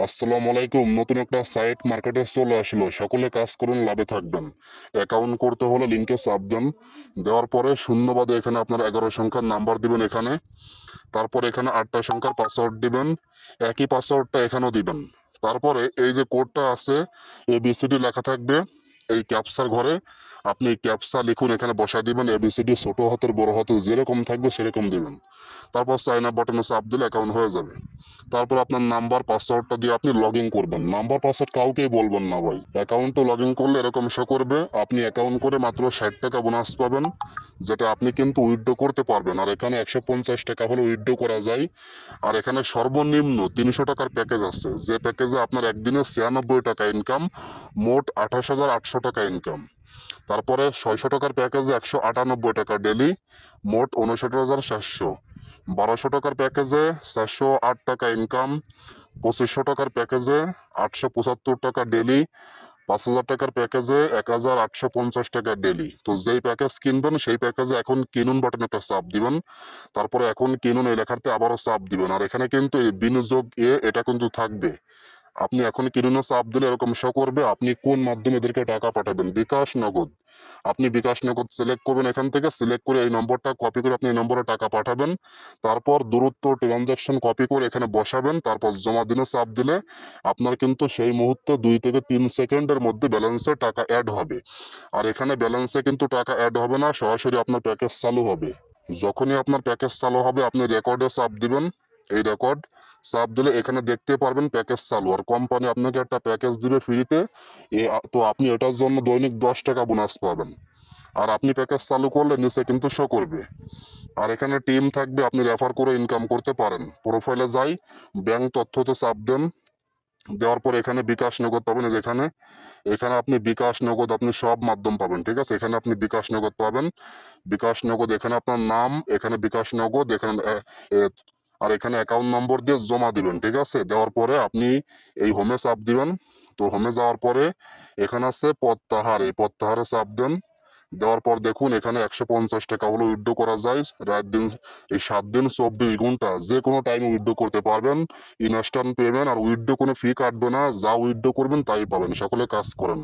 আসসালামু আলাইকুম। নতুন একটা সাইট মার্কেটে চলে আসলো, সকলে কাজ করুন, লাভে থাকবেন। অ্যাকাউন্ট করতে হলে লিঙ্কে চাপ দেন। দেওয়ার পরে শূন্যবাদে এখানে আপনার 11 সংখ্যার নাম্বার দিবেন এখানে। তারপর এখানে 8টা সংখ্যার পাসওয়ার্ড দিবেন, একই পাসওয়ার্ডটা এখানেও দিবেন। তারপরে এই যে কোডটা আছে, এবিসিডি লেখা থাকবে এই ক্যাপসার ঘরে। আপনি ক্যাপসা লিখুন, এখানে বসায় দিবেন। এবিসিডি ছোট হাতের বড় হাতের যেরকম থাকবে সেরকম দিবেন। তারপর সাইন আপ বাটনে চাপ দিলে অ্যাকাউন্ট হয়ে যাবে। তারপর আপনার নাম্বার পাসওয়ার্ডটা দিয়ে আপনি লগ ইন করবেন। নাম্বার পাসওয়ার্ড কাউকেই বলবেন না ভাই। অ্যাকাউন্টে লগ ইন করলে এরকম শো করবে, আপনি অ্যাকাউন্ট করে মাত্র 60 টাকা বোনাস পাবেন, যেটা আপনি কিন্তু উইথড্র করতে পারবেন। আর এখানে 150 টাকা হলে উইথড্র করা যায়। আর এখানে সর্বনিম্ন 300 টাকার প্যাকেজ আছে, যে প্যাকেজে আপনার একদিনে 96 টাকা ইনকাম, মোট 28,800 টাকা ইনকাম। তারপরে 600 টাকার প্যাকেজে 198 টাকা ডেলি, মোট 59,700। 1200 টাকার প্যাকেজে 408 টাকা ইনকাম, 2500 টাকার প্যাকেজে 875 টাকা ডেলি, 5,000 টাকার প্যাকেজে 1,850 টাকা ডেলি। তো যেই প্যাকেজ কিনবেন সেই প্যাকেজে এখন কিনুন বাটনে একটা চাপ দিবেন। তারপরে এখন কিনুন এই লেখাতে আবারও চাপ দিবেন। আর এখানে কিন্তু এই বিনিয়োগ এটা কিন্তু থাকবে। আপনি এখন কিনুনে চাপ দিলে এরকম শো করবে আপনি কোন মাধ্যমে এদেরকে টাকা পাঠাবেন, বিকাশ, নগদ। আপনি বিকাশ নগদ সিলেক্ট করবেন, এখান থেকে সিলেক্ট করে এই নম্বরটা কপি করে আপনি এই নম্বরে টাকা পাঠাবেন। তারপর দূরত্ব ট্রানজাকশন কপি করে এখানে বসাবেন, তারপর জমা দিনে চাপ দিলে আপনার কিন্তু সেই মুহূর্তে 2 থেকে 3 সেকেন্ডের মধ্যে ব্যালেন্সে টাকা অ্যাড হবে। আর এখানে ব্যালেন্সে কিন্তু টাকা অ্যাড হবে না, সরাসরি আপনার প্যাকেজ চালু হবে। যখনই আপনার প্যাকেজ চালু হবে আপনি রেকর্ডে চাপ দিবেন। এই রেকর্ড চাপ দিলে এখানে দেখতে পারবেন প্যাকেজ চালু। আর কোম্পানি আপনাকে একটা প্যাকেজ দিবে ফ্রিতে। তো আপনি এটার জন্য দৈনিক 10 টাকা বোনাস পাবেন। আর আপনি প্যাকেজ চালু করলে নিচে কিন্তু শো করবে। আর এখানে টিম থাকবে, আপনি রেফার করে ইনকাম করতে পারেন। প্রোফাইলে যাই, ব্যাংক তথ্যতে চাপ দেন। দেওয়ার পর এখানে বিকাশ নগদ পাবেন। যেখানে এখানে আপনি বিকাশ নগদ আপনি সব মাধ্যম পাবেন, ঠিক আছে। এখানে আপনি বিকাশ নগদ পাবেন। বিকাশ নগদ এখানে আপনার নাম, এখানে বিকাশ নগদ, এখানে আর এখানে অ্যাকাউন্ট নম্বর দিয়ে জমা দিবেন, ঠিক আছে। দেওয়ার পরে আপনি এই হোমে চাপ দিবেন। তো হোমে যাওয়ার পরে এখানে আছে প্রত্যাহার, এই প্রত্যাহারে চাপ দেন। দেওয়ার পর দেখুন এখানে 150 টাকা হলো উইথড্র করা যায়। রাত দিন এই 7 দিন 24 ঘন্টা যে কোনো টাইমে উইথড্র করতে পারবেন। ইনস্ট্যান্ট পেমেন্ট, আর উইথড্র কোনো ফি কাটবে না, যা উইথড্র করবেন তাই পাবেন। সকলে কাজ করেন।